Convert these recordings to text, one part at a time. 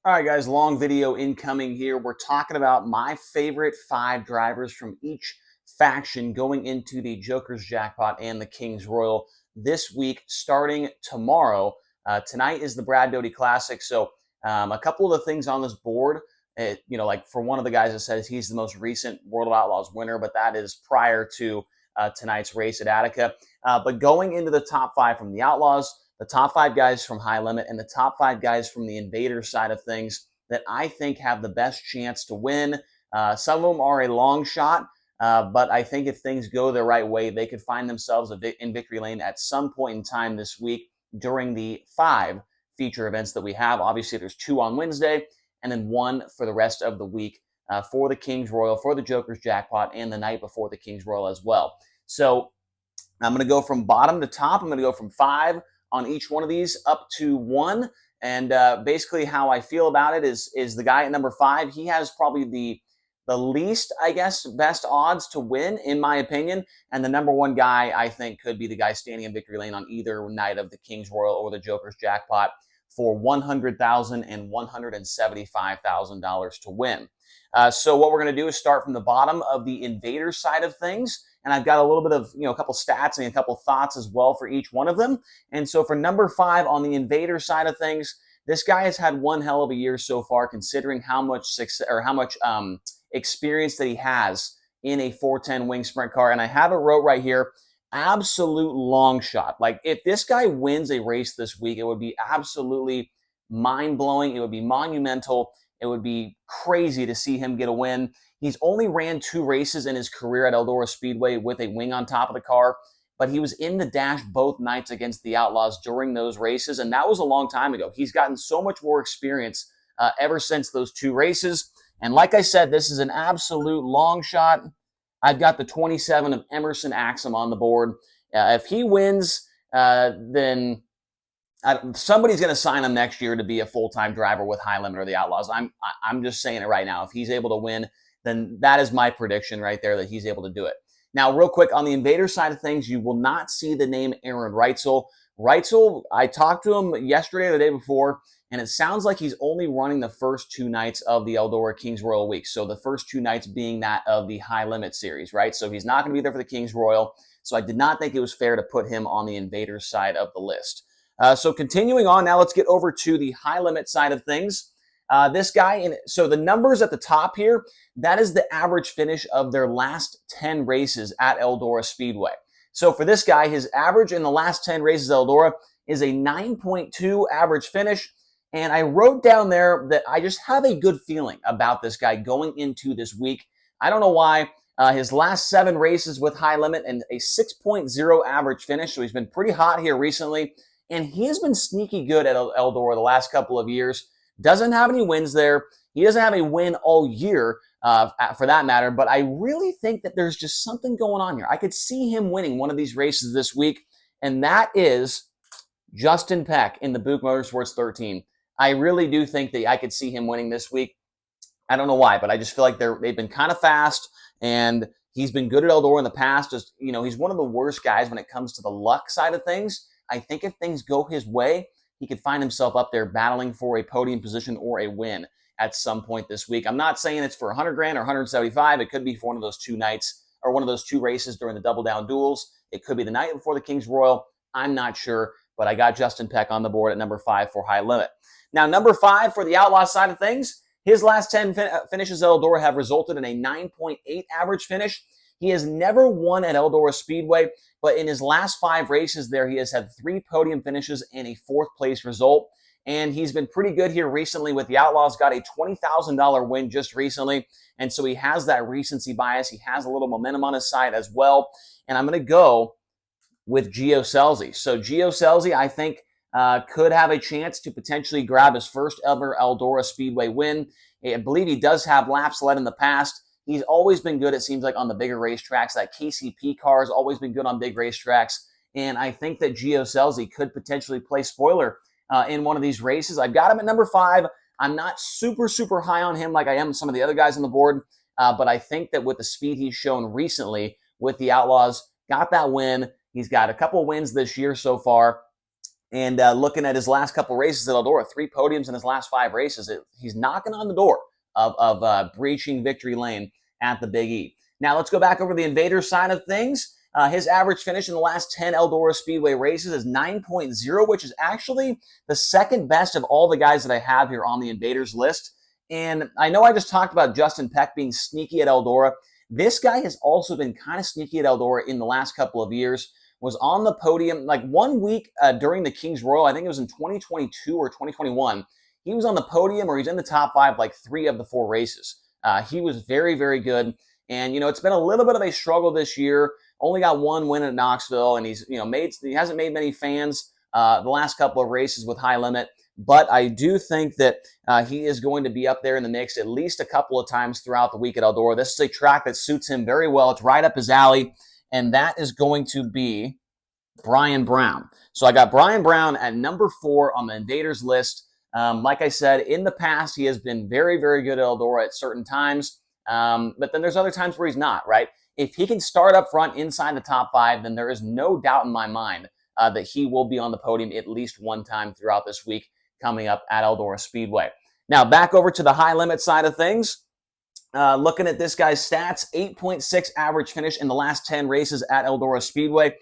All right, guys, long video incoming here. We're talking about my favorite 5 drivers from each faction going into the Joker's Jackpot and the King's Royal this week, starting tomorrow. Tonight is the Brad Doty Classic. So, a couple of the things on this board, like for one of the guys that says he's the most recent World of Outlaws winner, but that is prior to tonight's race at Attica. But going into the top 5 from the Outlaws, the top 5 guys from High Limit, and the top 5 guys from the Invaders side of things that I think have the best chance to win. Some of them are a long shot, but I think if things go the right way, they could find themselves in victory lane at some point in time this week during the 5 feature events that we have. Obviously, there's 2 on Wednesday and then 1 for the rest of the week for the King's Royal, for the Joker's Jackpot, and the night before the King's Royal as well. So I'm going to go from bottom to top. I'm going to go from 5 on each one of these up to 1. And basically how I feel about it is the guy at number 5, he has probably the least, I guess, best odds to win, in my opinion. And the number 1 guy, I think, could be the guy standing in victory lane on either night of the King's Royal or the Joker's Jackpot for $100,000 and $175,000 to win. So what we're going to do is start from the bottom of the Invader side of things. And I've got a little bit of, a couple stats and a couple thoughts as well for each one of them. And so for number 5 on the Invader side of things, this guy has had one hell of a year so far, considering how much success or how much experience that he has in a 410 wing sprint car. And I have it wrote right here, absolute long shot. Like if this guy wins a race this week, it would be absolutely mind-blowing. It would be monumental. It would be crazy to see him get a win. He's only ran 2 races in his career at Eldora Speedway with a wing on top of the car, but he was in the dash both nights against the Outlaws during those races, and that was a long time ago. He's gotten so much more experience ever since those 2 races, and like I said, this is an absolute long shot. I've got the 27 of Emerson Axum on the board. If he wins, then somebody's going to sign him next year to be a full-time driver with High Limit or the Outlaws. I'm just saying it right now. If he's able to win, then that is my prediction right there that he's able to do it. Now, real quick, on the Invader side of things, you will not see the name Aaron Reitzel. Reitzel, I talked to him yesterday or the day before, and it sounds like he's only running the first 2 nights of the Eldora King's Royal week. So the first 2 nights being that of the High Limit series, right? So he's not going to be there for the King's Royal. So I did not think it was fair to put him on the Invader side of the list. So continuing on, now let's get over to the High Limit side of things. This guy, so the numbers at the top here, that is the average finish of their last 10 races at Eldora Speedway. So for this guy, his average in the last 10 races at Eldora is a 9.2 average finish. And I wrote down there that I just have a good feeling about this guy going into this week. I don't know why. His last 7 races with High Limit and a 6.0 average finish. So he's been pretty hot here recently. And he has been sneaky good at Eldora the last couple of years. Doesn't have any wins there. He doesn't have a win all year, for that matter. But I really think that there's just something going on here. I could see him winning one of these races this week, and that is Justin Peck in the Buick Motorsports 13. I really do think that I could see him winning this week. I don't know why, but I just feel like they've been kind of fast, and he's been good at Eldora in the past. Just, he's one of the worst guys when it comes to the luck side of things. I think if things go his way, he could find himself up there battling for a podium position or a win at some point this week. I'm not saying it's for 100 grand or 175. It could be for one of those 2 nights or one of those 2 races during the double down duels. It could be the night before the King's Royal. I'm not sure, but I got Justin Peck on the board at number 5 for High Limit. Now, number 5 for the Outlaw side of things, his last 10 finishes at Eldora have resulted in a 9.8 average finish. He has never won at Eldora Speedway, but in his last 5 races there, he has had 3 podium finishes and a 4th place result. And he's been pretty good here recently with the Outlaws, got a $20,000 win just recently. And so he has that recency bias. He has a little momentum on his side as well. And I'm going to go with Gio Scelzi. So Gio Scelzi, I think, could have a chance to potentially grab his first ever Eldora Speedway win. I believe he does have laps led in the past. He's always been good, it seems like, on the bigger racetracks. That KCP car has always been good on big racetracks. And I think that Gio Scelzi could potentially play spoiler in one of these races. I've got him at number 5. I'm not super, super high on him like I am some of the other guys on the board. But I think that with the speed he's shown recently with the Outlaws, got that win. He's got a couple wins this year so far. And looking at his last couple races at Eldora, 3 podiums in his last 5 races, he's knocking on the door of breaching victory lane at the Big E. Now let's go back over the Invader side of things. His average finish in the last 10 Eldora Speedway races is 9.0, which is actually the second best of all the guys that I have here on the Invaders list. And I know I just talked about Justin Peck being sneaky at Eldora. This guy has also been kind of sneaky at Eldora in the last couple of years. Was on the podium like 1 week during the Kings Royal. I think it was in 2022 or 2021. He was on the podium, or he's in the top 5 like 3 of the 4 races. He was very, very good. And, it's been a little bit of a struggle this year. Only got 1 win at Knoxville, and he hasn't made many fans the last couple of races with High Limit. But I do think that he is going to be up there in the mix at least a couple of times throughout the week at Eldora. This is a track that suits him very well. It's right up his alley, and that is going to be Brian Brown. So I got Brian Brown at number 4 on the Invaders list. Like I said, in the past, he has been very, very good at Eldora at certain times. But then there's other times where he's not, right? If he can start up front inside the top 5, then there is no doubt in my mind that he will be on the podium at least one time throughout this week coming up at Eldora Speedway. Now, back over to the high limit side of things. Looking at this guy's stats, 8.6 average finish in the last 10 races at Eldora Speedway.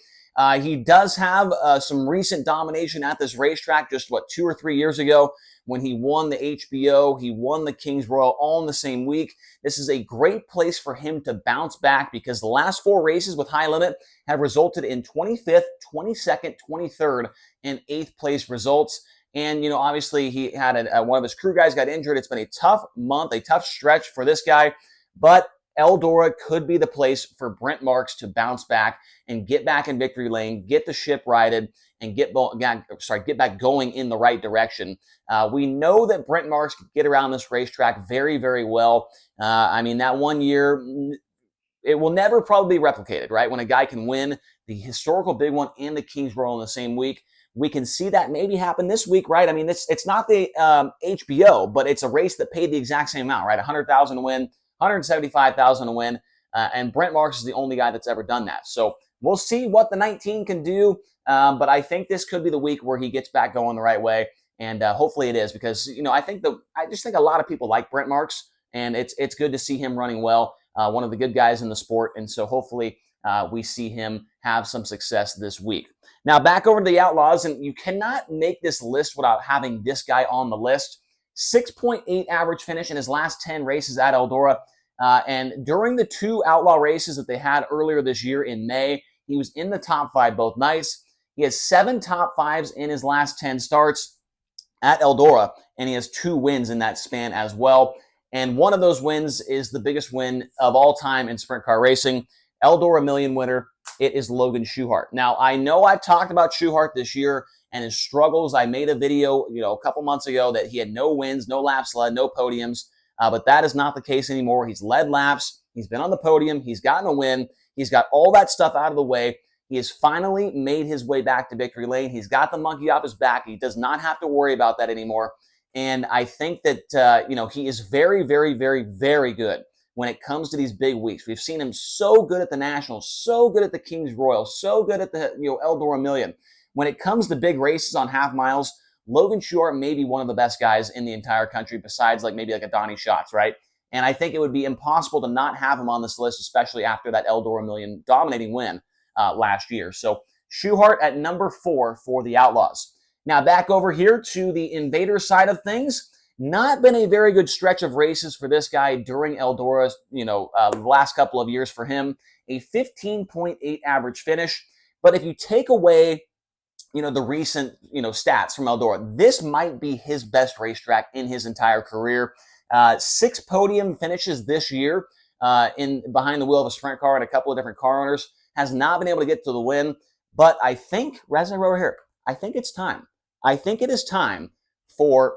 He does have some recent domination at this racetrack, just 2 or 3 years ago when he won the HBO, he won the Kings Royal all in the same week. This is a great place for him to bounce back because the last 4 races with High Limit have resulted in 25th, 22nd, 23rd, and 8th place results. And, obviously he had one of his crew guys got injured. It's been a tough month, a tough stretch for this guy, but Eldora could be the place for Brent Marks to bounce back and get back in victory lane, get the ship righted, and get back going in the right direction. We know that Brent Marks can get around this racetrack very, very well. That 1 year, it will never probably be replicated, right? When a guy can win the historical big one and the Kings Royal in the same week. We can see that maybe happen this week, right? It's not the HBO, but it's a race that paid the exact same amount, right? $100,000 to win, $175,000 to win, and Brent Marks is the only guy that's ever done that. So we'll see what the 19 can do, but I think this could be the week where he gets back going the right way, and hopefully it is because I just think a lot of people like Brent Marks, and it's good to see him running well. One of the good guys in the sport, and so hopefully we see him have some success this week. Now back over to the Outlaws, and you cannot make this list without having this guy on the list. 6.8 average finish in his last 10 races at Eldora. And during the 2 Outlaw races that they had earlier this year in May, he was in the top 5 both nights. He has 7 top 5s in his last 10 starts at Eldora, and he has 2 wins in that span as well. And one of those wins is the biggest win of all time in sprint car racing. Eldora Million winner, it is Logan Schuchart. Now, I know I've talked about Schuchart this year and his struggles. I made a video, a couple months ago that he had no wins, no laps led, no podiums, but that is not the case anymore. He's led laps. He's been on the podium. He's gotten a win. He's got all that stuff out of the way. He has finally made his way back to victory lane. He's got the monkey off his back. He does not have to worry about that anymore. And I think that, he is very, very, very, very good when it comes to these big weeks. We've seen him so good at the Nationals, so good at the Kings Royal, so good at the Eldora Million. When it comes to big races on half miles, Logan Schuchart may be one of the best guys in the entire country besides maybe a Donnie Schatz, right? And I think it would be impossible to not have him on this list, especially after that Eldora Million dominating win last year. So Schuchart at number 4 for the Outlaws. Now back over here to the Invader side of things. Not been a very good stretch of races for this guy during Eldora's, last couple of years for him. A 15.8 average finish. But if you take away, the recent, stats from Eldora, this might be his best racetrack in his entire career. 6 podium finishes this year in behind the wheel of a sprint car and a couple of different car owners. Has not been able to get to the win. But I think, Resnick over here, I think it's time. I think it is time for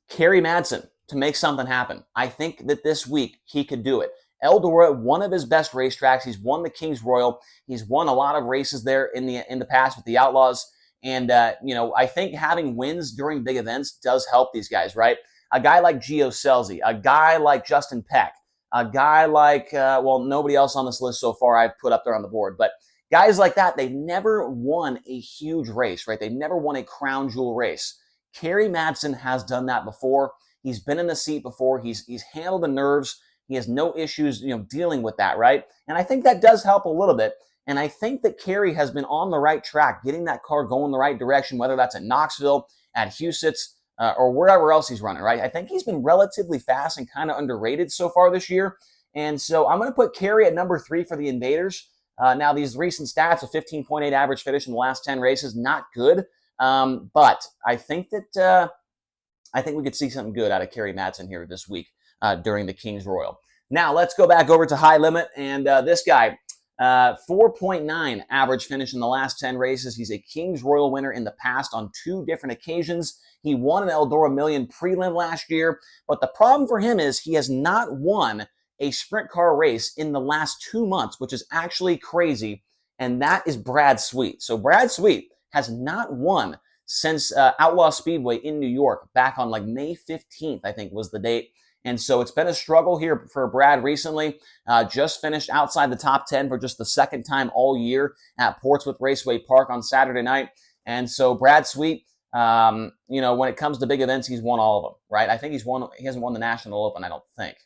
Kerry Madsen to make something happen. I think that this week he could do it. Eldora, one of his best racetracks. He's won the Kings Royal. He's won a lot of races there in the past with the Outlaws. And, I think having wins during big events does help these guys, right? A guy like Gio Scelzi, a guy like Justin Peck, a guy like, nobody else on this list so far I've put up there on the board. But Guys like that, they've never won a huge race, right? They've never won a crown jewel race. Kerry Madsen has done that before. He's been in the seat before. He's handled the nerves. He has no issues, dealing with that, right? And I think that does help a little bit. And I think that Kerry has been on the right track, getting that car going the right direction, whether that's at Knoxville, at Huset's, or wherever else he's running, right? I think he's been relatively fast and kind of underrated so far this year. And so I'm going to put Kerry at number 3 for the Invaders. Now, these recent stats, a 15.8 average finish in the last 10 races, not good. But I think that I think we could see something good out of Kerry Madsen here this week during the Kings Royal. Now, let's go back over to High Limit. And this guy, 4.9 average finish in the last 10 races. He's a Kings Royal winner in the past on 2 different occasions. He won an Eldora Million prelim last year. But the problem for him is he has not won a sprint car race in the last 2 months, which is actually crazy. And that is Brad Sweet. So Brad Sweet has not won since Outlaw Speedway in New York back on like May 15th, I think was the date. And so it's been a struggle here for Brad recently. Just finished outside the top 10 for just the second time all year at Portsmouth Raceway Park on Saturday night. And so Brad Sweet, when it comes to big events, he's won all of them, right? I think he hasn't won the National Open, I don't think.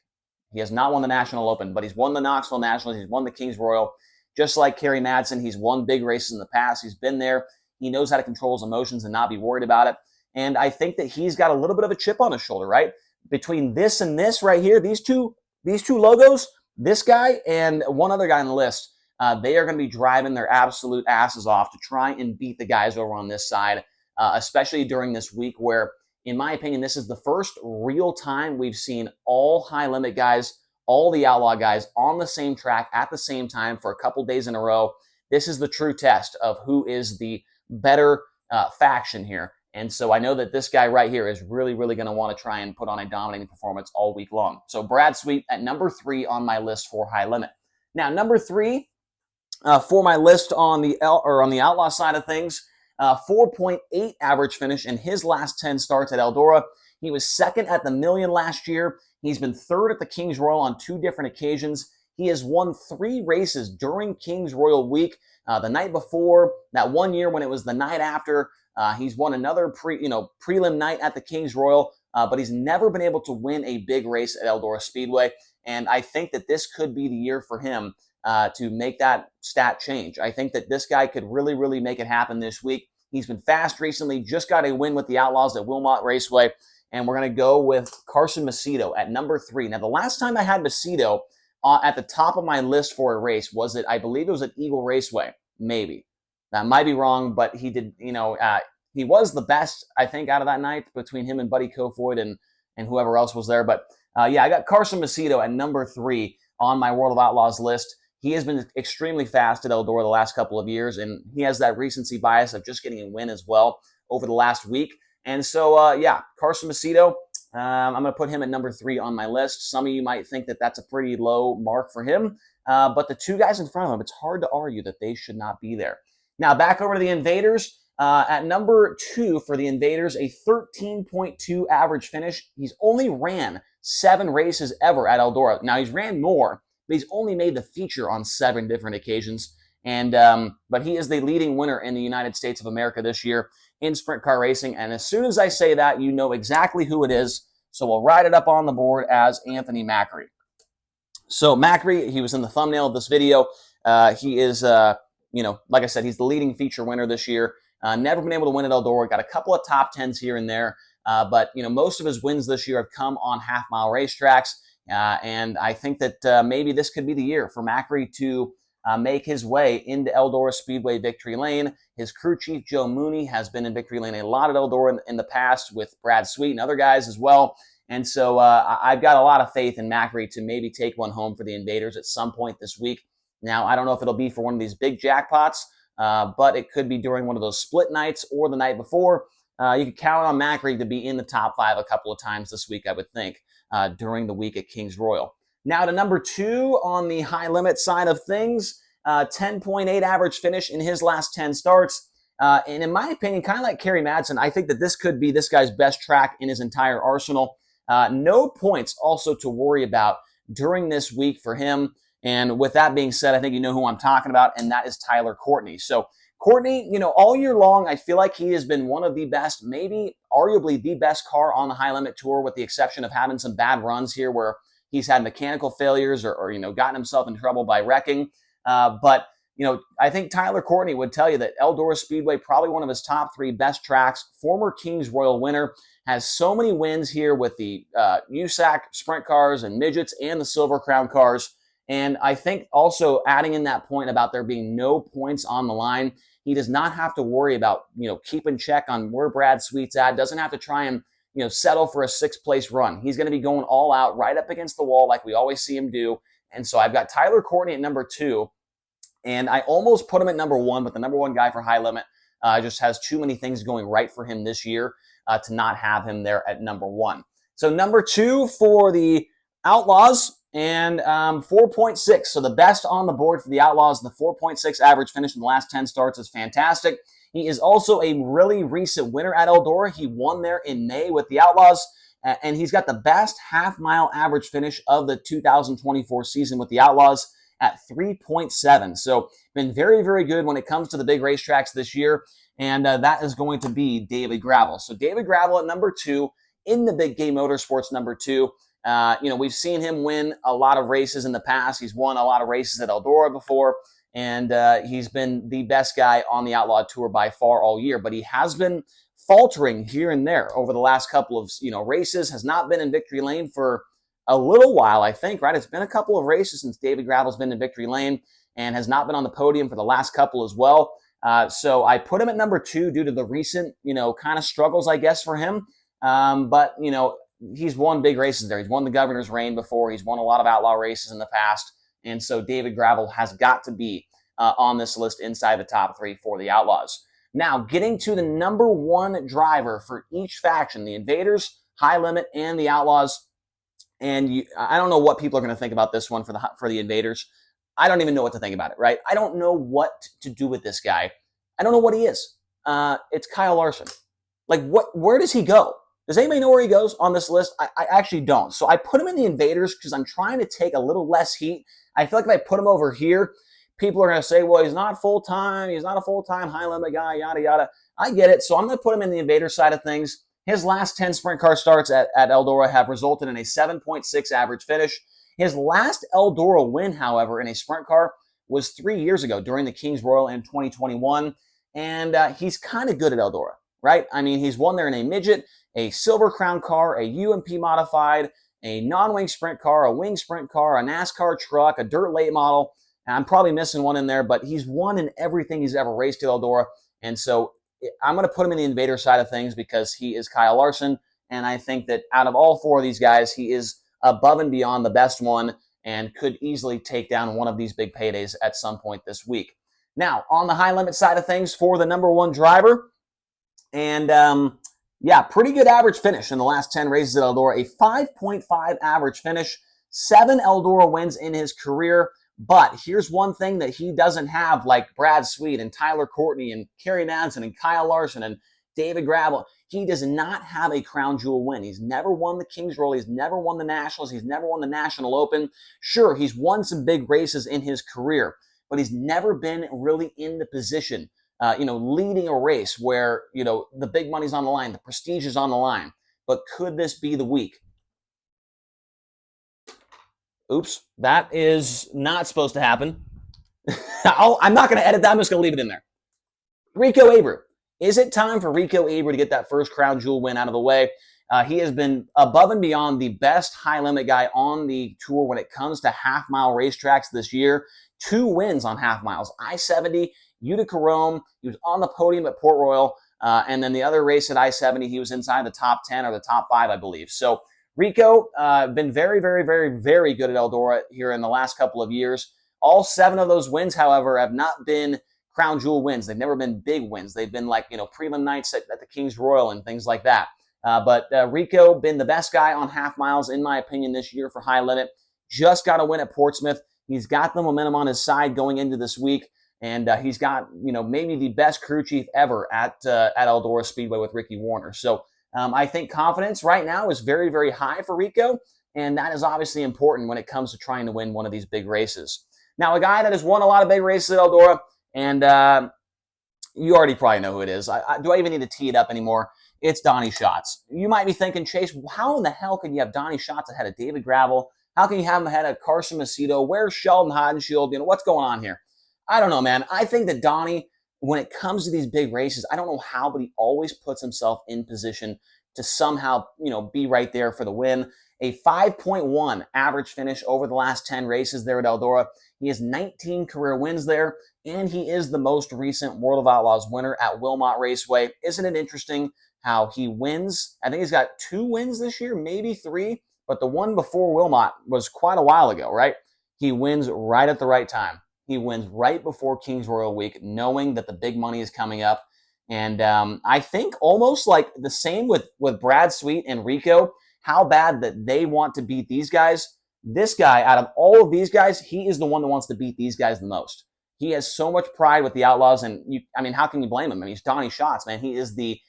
He has not won the National Open, but he's won the Knoxville Nationals. He's won the Kings Royal. Just like Kerry Madsen, he's won big races in the past. He's been there. He knows how to control his emotions and not be worried about it. And I think that he's got a little bit of a chip on his shoulder, right? Between this and this right here, these two logos, this guy and one other guy on the list, they are going to be driving their absolute asses off to try and beat the guys over on this side, especially during this week where, in my opinion, this is the first real time we've seen all high limit guys, all the Outlaw guys on the same track at the same time for a couple days in a row. This is the true test of who is the better faction here. And so I know that this guy right here is really, really going to want to try and put on a dominating performance all week long. So Brad Sweet at number 3 on my list for High Limit. Now, number 3 for my list on the Outlaw side of things, 4.8 average finish in his last 10 starts at Eldora. He was second at the Million last year. He's been third at the Kings Royal on 2 different occasions. He has won 3 races during Kings Royal week. The night before, that one year when it was the night after, he's won another prelim night at the Kings Royal, but he's never been able to win a big race at Eldora Speedway. And I think that this could be the year for him to make that stat change. I think that this guy could really, really make it happen this week. He's been fast recently, just got a win with the Outlaws at Wilmot Raceway. And we're going to go with Carson Macedo at number 3. Now, the last time I had Macedo at the top of my list for a race was I believe it was at Eagle Raceway, maybe. That might be wrong, but he did, he was the best, I think, out of that night between him and Buddy Kofoid and whoever else was there. But I got Carson Macedo at number 3 on my World of Outlaws list. He has been extremely fast at Eldora the last couple of years, and he has that recency bias of just getting a win as well over the last week. And so, Carson Macedo, I'm going to put him at number 3 on my list. Some of you might think that that's a pretty low mark for him, but the 2 guys in front of him, it's hard to argue that they should not be there. Now, back over to the Invaders. At number 2 for the Invaders, a 13.2 average finish. He's only ran 7 races ever at Eldora. Now, he's ran more, but he's only made the feature on 7 different occasions. And but he is the leading winner in the United States of America this year in sprint car racing. And as soon as I say that, you know exactly who it is. So we'll write it up on the board as Anthony Macri. So Macri, he was in the thumbnail of this video. He is, like I said, he's the leading feature winner this year. Never been able to win at Eldora. Got a couple of top 10s here and there. But most of his wins this year have come on half-mile racetracks. And I think that maybe this could be the year for Macri to make his way into Eldora Speedway Victory Lane. His crew chief, Joe Mooney, has been in Victory Lane a lot at Eldora in the past with Brad Sweet and other guys as well. And so I've got a lot of faith in Macri to maybe take one home for the Invaders at some point this week. Now, I don't know if it'll be for one of these big jackpots, but it could be during one of those split nights or the night before. You can count on Macri to be in the top 5 a couple of times this week, I would think, during the week at Kings Royal. Now to number 2 on the high limit side of things, 10.8 average finish in his last 10 starts. And in my opinion, kind of like Kerry Madsen, I think that this could be this guy's best track in his entire arsenal. No points also to worry about during this week for him. And with that being said, I think you know who I'm talking about, and that is Tyler Courtney. So Courtney, all year long, I feel like he has been one of the best, maybe arguably the best car on the high limit tour, with the exception of having some bad runs here where he's had mechanical failures or gotten himself in trouble by wrecking. But I think Tyler Courtney would tell you that Eldora Speedway, probably one of his top 3 best tracks, former Kings Royal winner, has so many wins here with the USAC sprint cars and midgets and the Silver Crown cars. And I think also adding in that point about there being no points on the line, he does not have to worry about, keeping check on where Brad Sweet's at, doesn't have to try and, settle for a 6th place run. He's going to be going all out right up against the wall like we always see him do. And so I've got Tyler Courtney at number 2. And I almost put him at number 1, but the number 1 guy for high limit just has too many things going right for him this year to not have him there at number 1. So number 2 for the Outlaws, and 4.6. So the best on the board for the Outlaws, the 4.6 average finish in the last 10 starts is fantastic. He is also a really recent winner at Eldora. He won there in May with the Outlaws, and he's got the best half-mile average finish of the 2024 season with the Outlaws at 3.7. So been very, very good when it comes to the big racetracks this year, and that is going to be David Gravel. So David Gravel at number 2 in the Big Game Motorsports number 2. We've seen him win a lot of races in the past. He's won a lot of races at Eldora before, and he's been the best guy on the Outlaw Tour by far all year. But he has been faltering here and there over the last couple of races. Has not been in victory lane for a little while, I think. Right? It's been a couple of races since David Gravel's been in victory lane, and has not been on the podium for the last couple as well. So I put him at number 2 due to the recent kind of struggles, I guess, for him. But he's won big races there. He's won the Governor's Reign before. He's won a lot of outlaw races in the past. And so David Gravel has got to be on this list inside the top 3 for the Outlaws. Now, getting to the number 1 driver for each faction, the Invaders, High Limit, and the Outlaws. And I don't know what people are going to think about this one for the Invaders. I don't even know what to think about it, right? I don't know what to do with this guy. I don't know what he is. It's Kyle Larson. Where does he go? Does anybody know where he goes on this list? I actually don't. So I put him in the Invaders because I'm trying to take a little less heat. I feel like if I put him over here, people are going to say, well, he's not full-time. He's not a full-time high-limit guy, yada, yada. I get it. So I'm going to put him in the Invader side of things. His last 10 sprint car starts at Eldora have resulted in a 7.6 average finish. His last Eldora win, however, in a sprint car was 3 years ago during the Kings Royal in 2021. And he's kind of good at Eldora, right? I mean, he's won there in a midget, a Silver Crown car, a UMP modified, a non-wing sprint car, a wing sprint car, a NASCAR truck, a dirt late model. And I'm probably missing one in there, but he's won in everything he's ever raced at Eldora. And so I'm going to put him in the Invader side of things because he is Kyle Larson. And I think that out of all 4 of these guys, he is above and beyond the best one and could easily take down one of these big paydays at some point this week. Now, on the high limit side of things for the number 1 driver, and pretty good average finish in the last 10 races at Eldora. A 5.5 average finish, 7 Eldora wins in his career. But here's one thing that he doesn't have, like Brad Sweet and Tyler Courtney and Kerry Madsen and Kyle Larson and David Gravel. He does not have a crown jewel win. He's never won the Kings Royal. He's never won the Nationals. He's never won the National Open. Sure, he's won some big races in his career, but he's never been really in the position leading a race where, the big money's on the line, the prestige is on the line. But could this be the week? Oops, that is not supposed to happen. I'm not going to edit that. I'm just going to leave it in there. Rico Aber. Is it time for Rico Aber to get that first crown jewel win out of the way? He has been above and beyond the best high-limit guy on the tour when it comes to half-mile racetracks this year. 2 wins on half miles. I-70, Utica Rome. He was on the podium at Port Royal. And then the other race at I-70, he was inside the top 10 or the top 5, I believe. So Rico, been very, very, very, very good at Eldora here in the last couple of years. All 7 of those wins, however, have not been crown jewel wins. They've never been big wins. They've been prelim nights at the Kings Royal and things like that. But Rico, been the best guy on half miles, in my opinion, this year for high limit. Just got a win at Portsmouth. He's got the momentum on his side going into this week. And he's got, maybe the best crew chief ever at Eldora Speedway with Ricky Warner. So I think confidence right now is very, very high for Rico. and that is obviously important when it comes to trying to win one of these big races. Now, a guy that has won a lot of big races at Eldora, and you already probably know who it is. Do I even need to tee it up anymore? It's Donnie Schatz. You might be thinking, Chase, how in the hell can you have Donnie Schatz ahead of David Gravel? How can you have him ahead of Carson Macedo? Where's Sheldon Haudenschild? What's going on here? I don't know, man. I think that Donnie, when it comes to these big races, I don't know how, but he always puts himself in position to somehow, be right there for the win. A 5.1 average finish over the last 10 races there at Eldora. He has 19 career wins there, and he is the most recent World of Outlaws winner at Wilmot Raceway. Isn't it interesting how he wins? I think he's got 2 wins this year, maybe 3, but the one before Wilmot was quite a while ago, right? He wins right at the right time. He wins right before Kings Royal Week, knowing that the big money is coming up. And I think almost like the same with Brad Sweet and Rico, how bad that they want to beat these guys. This guy, out of all of these guys, he is the one that wants to beat these guys the most. He has so much pride with the Outlaws, and how can you blame him? He's Donnie Schatz, man. He is the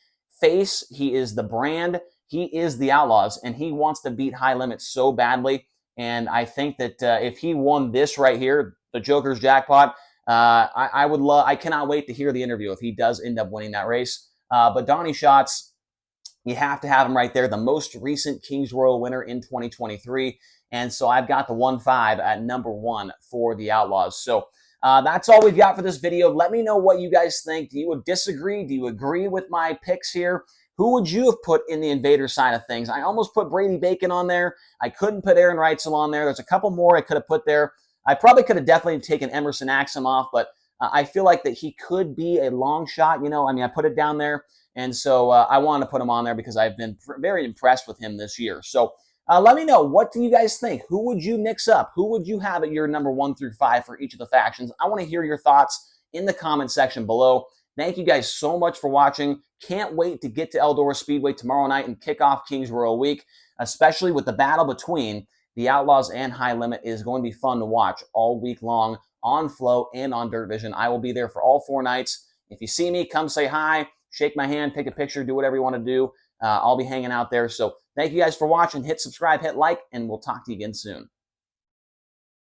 face. He is the brand. He is the Outlaws, and he wants to beat High Limit so badly. And I think that if he won this right here, the JOKERS jackpot, I would love. I cannot wait to hear the interview if he does end up winning that race. But Donnie Schatz, you have to have him right there, the most recent Kings Royal winner in 2023. And so I've got the 1-5 at number 1 for the Outlaws. So that's all we've got for this video. Let me know what you guys think. Do you disagree? Do you agree with my picks here? Who would you have put in the Invader side of things? I almost put Brady Bacon on there. I couldn't put Aaron Reitzel on there. There's a couple more I could have put there. I probably could have definitely taken Emerson Axum off, but I feel like that he could be a long shot. I put it down there. And so I wanted to put him on there because I've been very impressed with him this year. So let me know, what do you guys think? Who would you mix up? Who would you have at your number 1 through 5 for each of the factions? I want to hear your thoughts in the comment section below. Thank you guys so much for watching. Can't wait to get to Eldora Speedway tomorrow night and kick off Kings Royal Week, especially with the battle between the Outlaws and High Limit. Is going to be fun to watch all week long on Flow and on Dirt Vision. I will be there for all 4 nights. If you see me, come say hi, shake my hand, take a picture, do whatever you want to do. I'll be hanging out there. So thank you guys for watching. Hit subscribe, hit like, and we'll talk to you again soon.